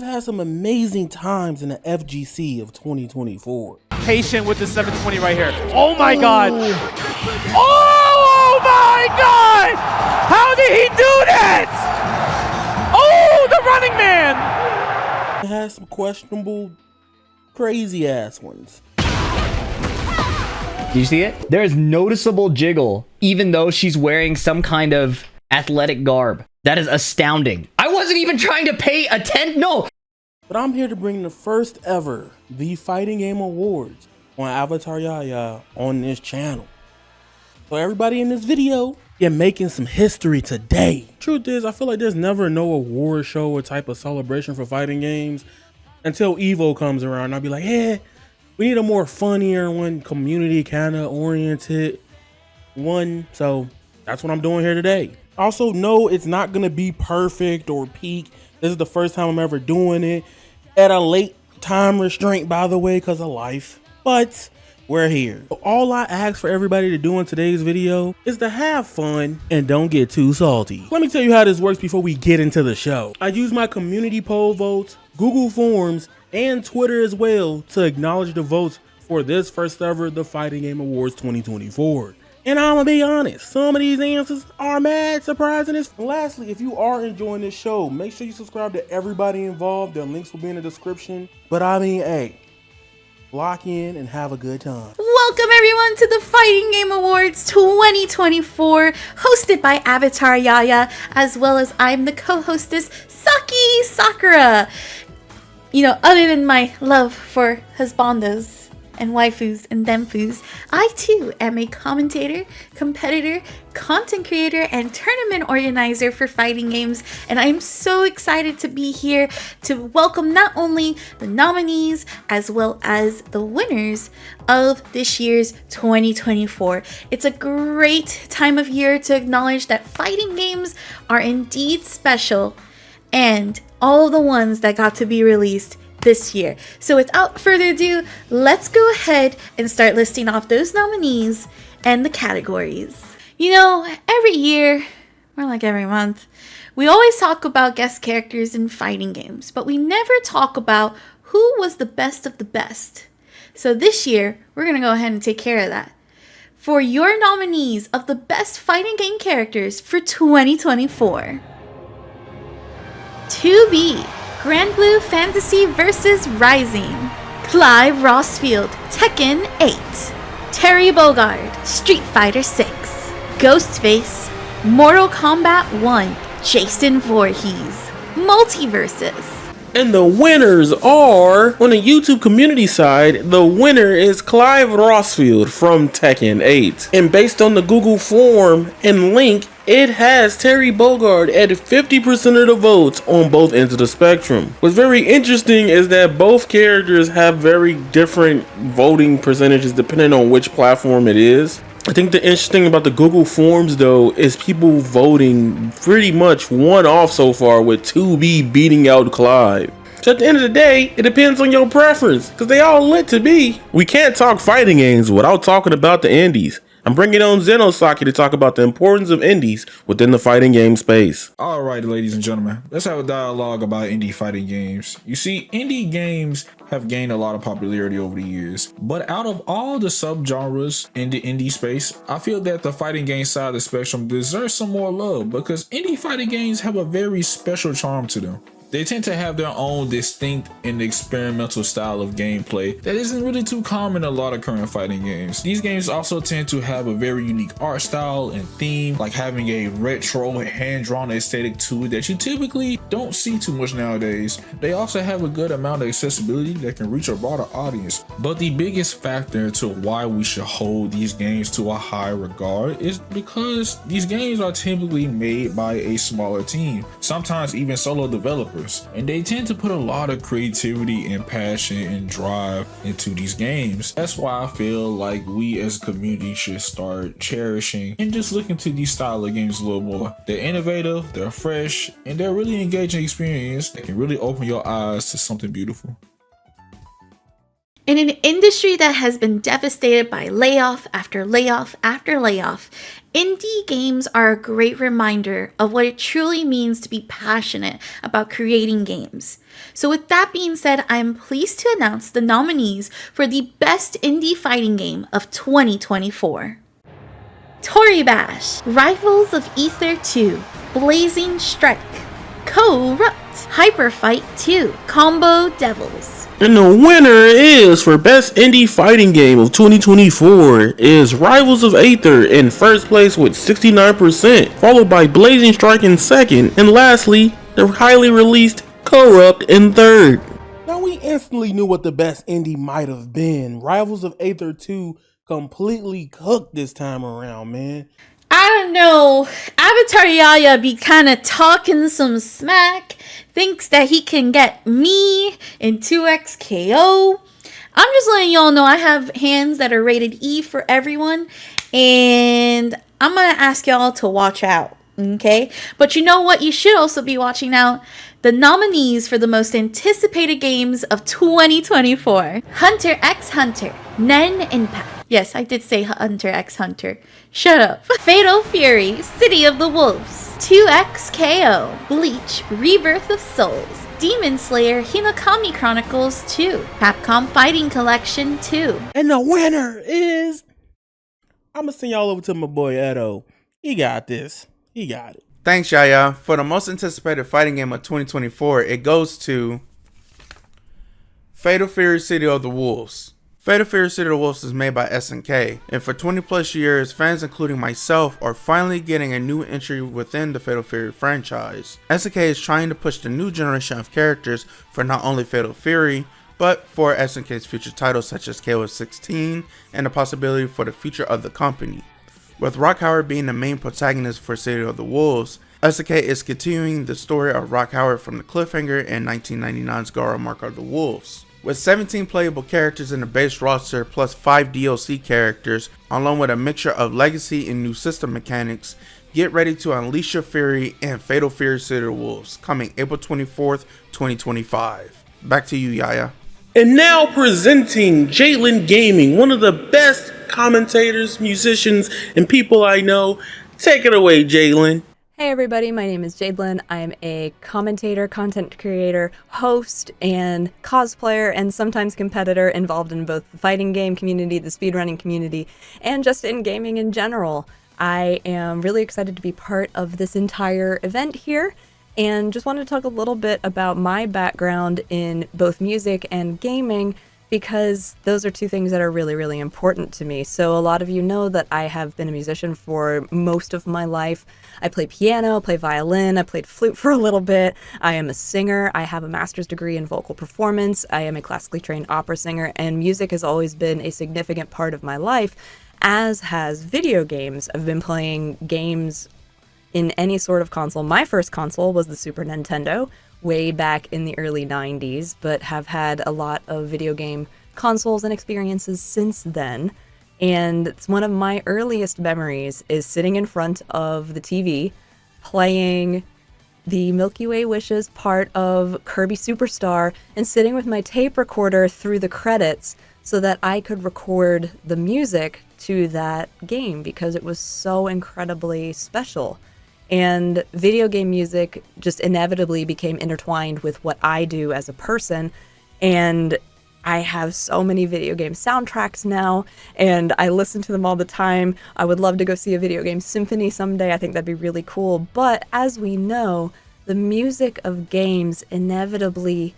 We've had some amazing times in the FGC of 2024. Patient with the 720 right here. Oh my God. Oh my God. How did he do that? Oh, the running man. It has some questionable, crazy ass ones. Do you see it? There is noticeable jiggle, even though she's wearing some kind of athletic garb. That is astounding. I wasn't even trying to pay attention. No. But I'm here to bring the first ever The Fighting Game Awards on Avataryaya on this channel. So everybody in this video, you're making some history today. Truth is, I feel like there's never no award show or type of celebration for fighting games until Evo comes around. I'll be like, yeah, we need a more funnier one, community kind of oriented one. So that's what I'm doing here today. Also, no, it's not going to be perfect or peak. This is the first time I'm ever doing it at a late time restraint, by the way, because of life. But we're here. All I ask for everybody to do in today's video is to have fun and don't get too salty. Let me tell you how this works before we get into the show. I use my community poll votes, Google Forms, and Twitter as well to acknowledge the votes for this first ever The Fighting Game Awards 2024. And I'm gonna be honest, some of these answers are mad surprising. And lastly, if you are enjoying this show, make sure you subscribe to everybody involved. Their links will be in the description. But I mean, hey, lock in and have a good time. Welcome everyone to the Fighting Game Awards 2024, hosted by Avataryaya, as well as I'm the co-hostess, Saki Sakura. You know, other than my love for husbandos and waifus and demfus, I too am a commentator, competitor, content creator, and tournament organizer for fighting games, and I'm so excited to be here to welcome not only the nominees as well as the winners of this year's 2024. It's a great time of year to acknowledge that fighting games are indeed special, and all the ones that got to be released this year. So without further ado, let's go ahead and start listing off those nominees and the categories. You know, every year, or like every month, we always talk about guest characters in fighting games, but we never talk about who was the best of the best. So this year, we're gonna go ahead and take care of that. For your nominees of the best fighting game characters for 2024. 2B, Grand Blue Fantasy vs. Rising, Clive Rossfield, Tekken 8, Terry Bogard, Street Fighter 6, Ghostface, Mortal Kombat 1, Jason Voorhees, Multiverses. And the winners are, on the YouTube community side, the winner is Clive Rossfield from Tekken 8. And based on the Google form and link, it has Terry Bogard at 50% of the votes on both ends of the spectrum. What's very interesting is that both characters have very different voting percentages depending on which platform it is. I think the interesting about the Google Forms though is people voting pretty much one off so far, with 2B beating out Clive. So at the end of the day, it depends on your preference, because they all lit to be. We can't talk fighting games without talking about the indies. I'm bringing on Zenosaki to talk about the importance of indies within the fighting game space. Alright, ladies and gentlemen, let's have a dialogue about indie fighting games. You see, indie games have gained a lot of popularity over the years, but out of all the subgenres in the indie space, I feel that the fighting game side of the spectrum deserves some more love, because indie fighting games have a very special charm to them. They tend to have their own distinct and experimental style of gameplay that isn't really too common in a lot of current fighting games. These games also tend to have a very unique art style and theme, like having a retro hand-drawn aesthetic to it that you typically don't see too much nowadays. They also have a good amount of accessibility that can reach a broader audience. But the biggest factor to why we should hold these games to a high regard is because these games are typically made by a smaller team, sometimes even solo developers. And they tend to put a lot of creativity and passion and drive into these games. That's why I feel like we as a community should start cherishing and just looking to these style of games a little more. They're innovative, they're fresh, and they're really engaging experience that can really open your eyes to something beautiful. In an industry that has been devastated by layoff after layoff after layoff, indie games are a great reminder of what it truly means to be passionate about creating games. So with that being said, I'm pleased to announce the nominees for the Best Indie Fighting Game of 2024. Tori Bash, Rivals of Ether 2, Blazing Strike, Co-Rupt, Hyper Fight 2, Combo Devils. And the winner is, for Best Indie Fighting Game of 2024, is Rivals of Aether in first place with 69%, followed by Blazing Strike in second, and lastly, the highly released Corrupt in third. Now we instantly knew what the best indie might have been. Rivals of Aether 2 completely cooked this time around, man. I don't know, Avataryaya be kinda talking some smack, thinks that he can get me in 2x KO. I'm just letting y'all know I have hands that are rated E for everyone, and I'm gonna ask y'all to watch out, okay? But you know what you should also be watching out? The nominees for the most anticipated games of 2024. Hunter x Hunter, Nen Impact. Yes, I did say Hunter x Hunter. Shut up. Fatal Fury, City of the Wolves, 2x KO, Bleach, Rebirth of Souls, Demon Slayer, Hinokami Chronicles 2, Capcom Fighting Collection 2. And the winner is... I'm gonna send y'all over to my boy Edo. He got this. He got it. Thanks, Yaya. For the most anticipated fighting game of 2024, it goes to Fatal Fury City of the Wolves. Fatal Fury City of the Wolves is made by SNK, and for 20 plus years, fans including myself are finally getting a new entry within the Fatal Fury franchise. SNK is trying to push the new generation of characters for not only Fatal Fury, but for SNK's future titles such as KOF 16 and the possibility for the future of the company. With Rock Howard being the main protagonist for City of the Wolves, SNK is continuing the story of Rock Howard from the cliffhanger in 1999's Garo Mark of the Wolves. With 17 playable characters in the base roster plus 5 DLC characters, along with a mixture of legacy and new system mechanics, get ready to unleash your fury in Fatal Fury City of the Wolves, coming April 24th, 2025. Back to you, Yaya. And now presenting Jalen Gaming, one of the best commentators, musicians, and people I know. Take it away, Jalen. Hey everybody, my name is Jadelyn. I'm a commentator, content creator, host, and cosplayer, and sometimes competitor involved in both the fighting game community, the speedrunning community, and just in gaming in general. I am really excited to be part of this entire event here, and just wanted to talk a little bit about my background in both music and gaming, because those are two things that are really, really important to me. So a lot of you know that I have been a musician for most of my life. I play piano, play violin, I played flute for a little bit. I am a singer. I have a master's degree in vocal performance. I am a classically trained opera singer, and music has always been a significant part of my life, as has video games. I've been playing games in any sort of console. My first console was the Super Nintendo, way back in the early 90s, but have had a lot of video game consoles and experiences since then. And it's one of my earliest memories is sitting in front of the TV playing the Milky Way Wishes part of Kirby Superstar and sitting with my tape recorder through the credits so that I could record the music to that game because it was so incredibly special. And video game music just inevitably became intertwined with what I do as a person. And I have so many video game soundtracks now, and I listen to them all the time. I would love to go see a video game symphony someday. I think that'd be really cool. But as we know, the music of games inevitably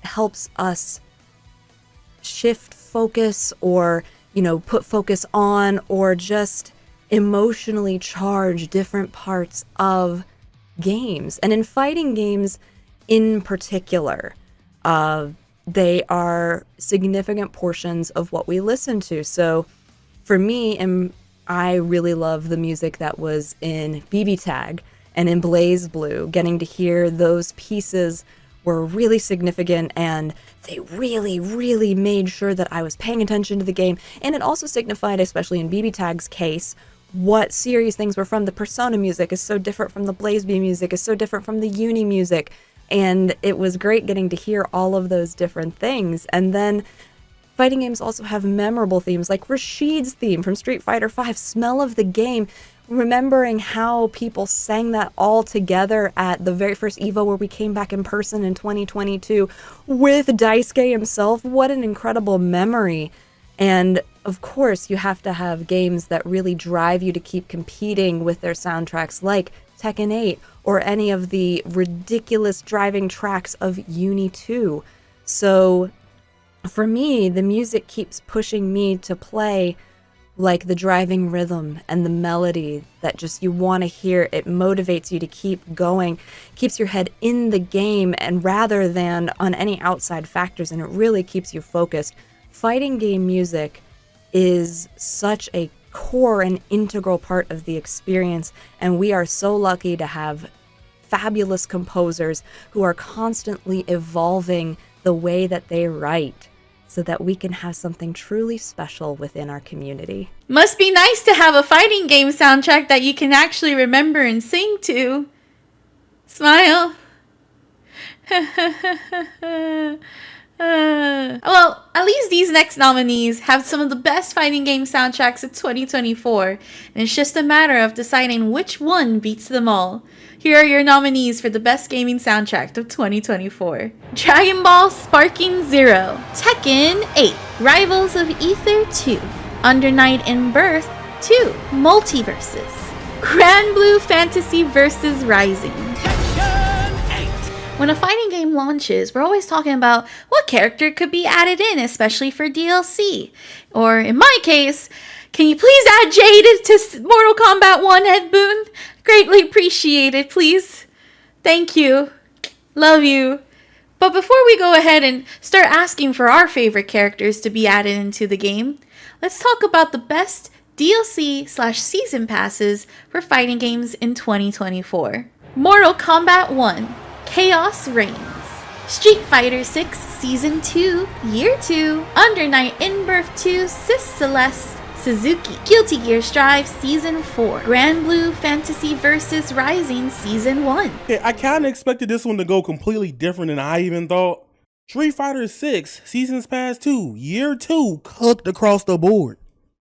helps us shift focus or, put focus on, or just emotionally charge different parts of games. And in fighting games in particular, they are significant portions of what we listen to. So for me, I really love the music that was in BB Tag and in Blaze Blue. Getting to hear those pieces were really significant, and they really, really made sure that I was paying attention to the game. And it also signified, especially in BB Tag's case, what series things were from. The Persona music is so different from the Blaze B music, is so different from the Uni music. And it was great getting to hear all of those different things. And then Fighting games also have memorable themes like Rashid's theme from Street Fighter V, Smell of the Game. Remembering how people sang that all together at the very first EVO where we came back in person in 2022 with Daisuke himself. What an incredible memory. And of course, you have to have games that really drive you to keep competing with their soundtracks like Tekken 8 or any of the ridiculous driving tracks of Uni 2. So for me, the music keeps pushing me to play like the driving rhythm and the melody that just you want to hear. It motivates you to keep going, keeps your head in the game and rather than on any outside factors, and it really keeps you focused. Fighting game music is such a core and integral part of the experience, and we are so lucky to have fabulous composers who are constantly evolving the way that they write so that we can have something truly special within our community. Must be nice to have a fighting game soundtrack that you can actually remember and sing to. Smile. Well, at least these next nominees have some of the best fighting game soundtracks of 2024, and it's just a matter of deciding which one beats them all. Here are your nominees for the best gaming soundtrack of 2024. Dragon Ball Sparking Zero, Tekken 8, Rivals of Ether 2, Under Night in Birth 2, Multiverses, Grand Blue Fantasy vs. Rising. When a fighting game launches, we're always talking about what character could be added in, especially for DLC. Or in my case, can you please add Jade to Mortal Kombat 1, Ed Boon? Greatly appreciated, please. Thank you. Love you. But before we go ahead and start asking for our favorite characters to be added into the game, let's talk about the best DLC/season passes for fighting games in 2024. Mortal Kombat 1. Chaos Reigns, Street Fighter 6 Season 2, Year 2, Under Night in Birth 2, Sis Celeste, Suzuki, Guilty Gear Strive Season 4, Grand Blue Fantasy vs. Rising Season 1. Okay, I kind of expected this one to go completely different than I even thought. Street Fighter 6 Seasons Pass 2, Year 2, cooked across the board.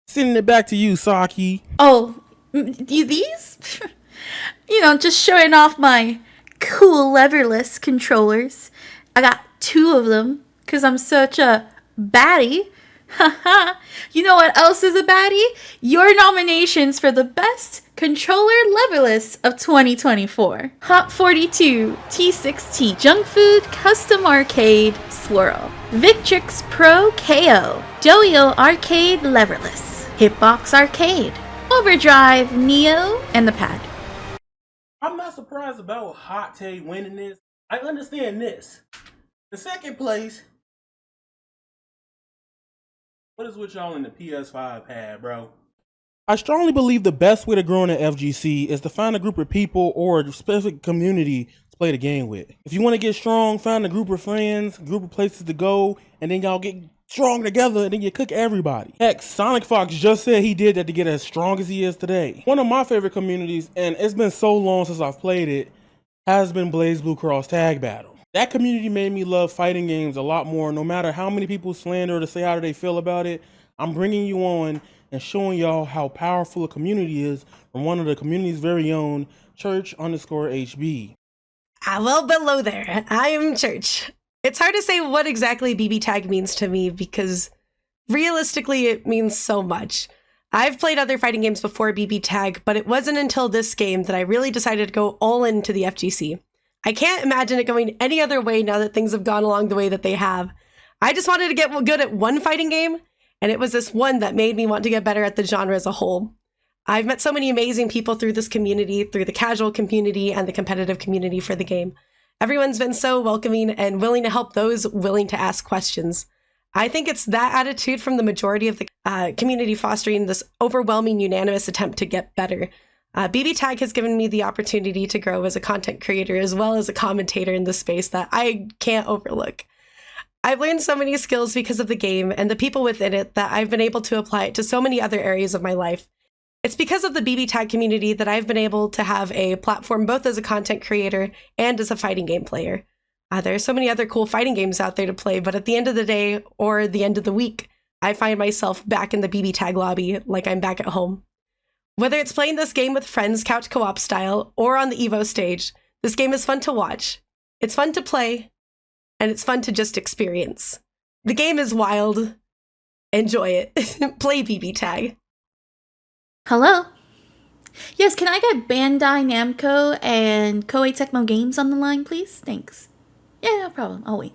Sending it back to you, Saki. Oh, these? Just showing off my cool leverless controllers. I got 2 of them because I'm such a baddie. Haha. You know what else is a baddie? Your nominations for the best controller leverless of 2024. Hot 42, T16, Junk Food Custom Arcade Swirl, Victrix Pro KO, Doyo Arcade Leverless, Hitbox Arcade, Overdrive Neo, and the pad. I'm not surprised about Hot Tay winning this. I understand this. The second place, what is with y'all in the PS5 pad, bro? I strongly believe the best way to grow in the FGC is to find a group of people or a specific community to play the game with. If you want to get strong, find a group of friends, a group of places to go, and then y'all get strong together, and then you cook everybody. Heck, Sonic Fox just said he did that to get as strong as he is today. One of my favorite communities, and it's been so long since I've played it, has been Blaze Blue Cross Tag Battle. That community made me love fighting games a lot more. No matter how many people slander or to say how they feel about it, I'm bringing you on and showing y'all how powerful a community is from one of the community's very own, Church_HB. Well, below there, I am Church. It's hard to say what exactly BB Tag means to me because realistically it means so much. I've played other fighting games before BB Tag, but it wasn't until this game that I really decided to go all into the FGC. I can't imagine it going any other way now that things have gone along the way that they have. I just wanted to get good at one fighting game, and it was this one that made me want to get better at the genre as a whole. I've met so many amazing people through this community, through the casual community and the competitive community for the game. Everyone's been so welcoming and willing to help those willing to ask questions. I think it's that attitude from the majority of the community fostering this overwhelming unanimous attempt to get better. BB Tag has given me the opportunity to grow as a content creator as well as a commentator in this space that I can't overlook. I've learned so many skills because of the game and the people within it that I've been able to apply it to so many other areas of my life. It's because of the BB Tag community that I've been able to have a platform both as a content creator and as a fighting game player. There are so many other cool fighting games out there to play, but at the end of the day or the end of the week, I find myself back in the BB Tag lobby like I'm back at home. Whether it's playing this game with friends couch co-op style or on the Evo stage, this game is fun to watch, it's fun to play, and it's fun to just experience. The game is wild. Enjoy it. Play BB Tag. Hello? Yes, can I get Bandai Namco and Koei Tecmo Games on the line, please? Thanks. Yeah, no problem. I'll wait.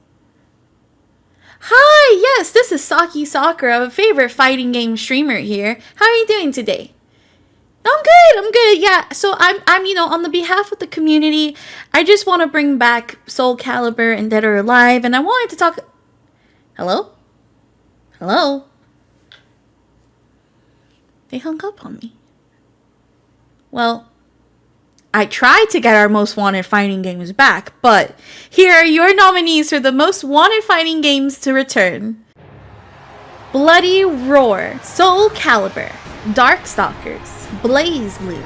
Hi, yes, this is Saki Sakura, a favorite fighting game streamer here. How are you doing today? I'm good. Yeah, so I'm on the behalf of the community, I just want to bring back Soul Calibur and Dead or Alive, and I wanted to talk. Hello? They hung up on me. Well, I tried to get our most wanted fighting games back, but here are your nominees for the most wanted fighting games to return. Bloody Roar, Soul Calibur, Darkstalkers, Blaze Blue,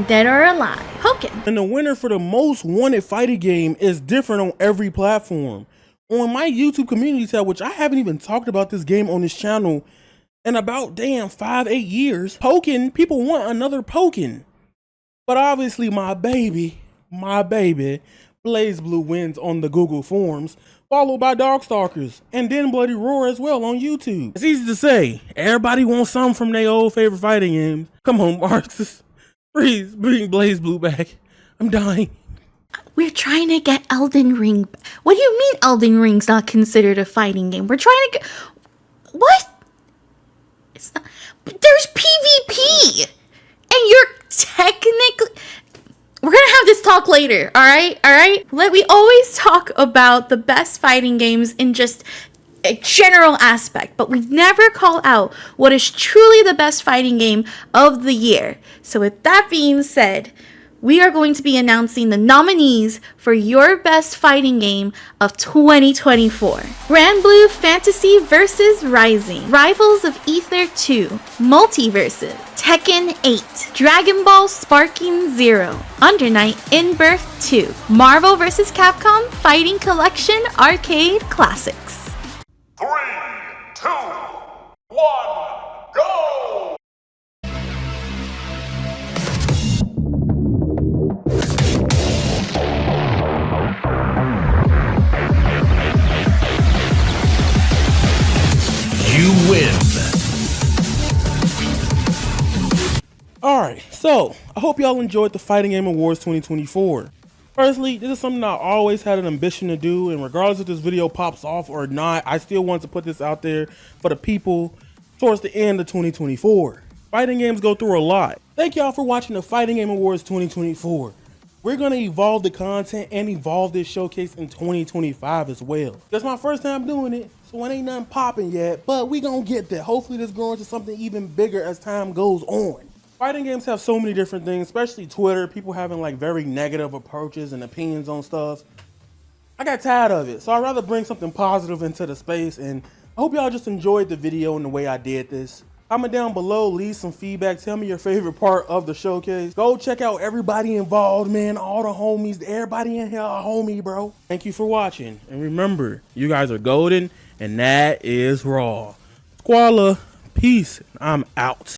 Dead or Alive, Pokken. And the winner for the most wanted fighting game is different on every platform. On my YouTube community tab, which I haven't even talked about this game on this channel in about 5-8 years, Pokken, people want another Pokken. But obviously my baby, Blaze Blue wins on the Google forums, followed by Darkstalkers, and then Bloody Roar as well on YouTube. It's easy to say, everybody wants something from their old favorite fighting games. Come on, Marcus, please bring Blaze Blue back. I'm dying. We're trying to get Elden Ring. What do you mean Elden Ring's not considered a fighting game? We're trying to get... What? It's not... There's PvP! And you're technically... We're gonna have this talk later, alright? We always talk about the best fighting games in just a general aspect, but we never call out what is truly the best fighting game of the year. So with that being said, we are going to be announcing the nominees for your best fighting game of 2024. Grand Blue Fantasy vs. Rising, Rivals of Ether 2, Multiverses, Tekken 8, Dragon Ball Sparking 0, Under Night In Birth 2, Marvel vs. Capcom Fighting Collection Arcade Classics. 3, 2, 1, go! You win. Alright, so I hope y'all enjoyed the Fighting Game Awards 2024. Firstly, this is something I always had an ambition to do, and regardless if this video pops off or not, I still want to put this out there for the people towards the end of 2024. Fighting games go through a lot. Thank y'all for watching the Fighting Game Awards 2024. We're going to evolve the content and evolve this showcase in 2025 as well. That's my first time doing it, so it ain't nothing popping yet, but we gonna get there. Hopefully this grows into something even bigger as time goes on. Fighting games have so many different things, especially Twitter, people having like very negative approaches and opinions on stuff. I got tired of it, so I'd rather bring something positive into the space, and I hope y'all just enjoyed the video and the way I did this. Comment down below, leave some feedback, tell me your favorite part of the showcase. Go check out everybody involved, man, all the homies, everybody in here a homie, bro. Thank you for watching, and remember, you guys are golden, and that is raw. Squalla, peace, I'm out.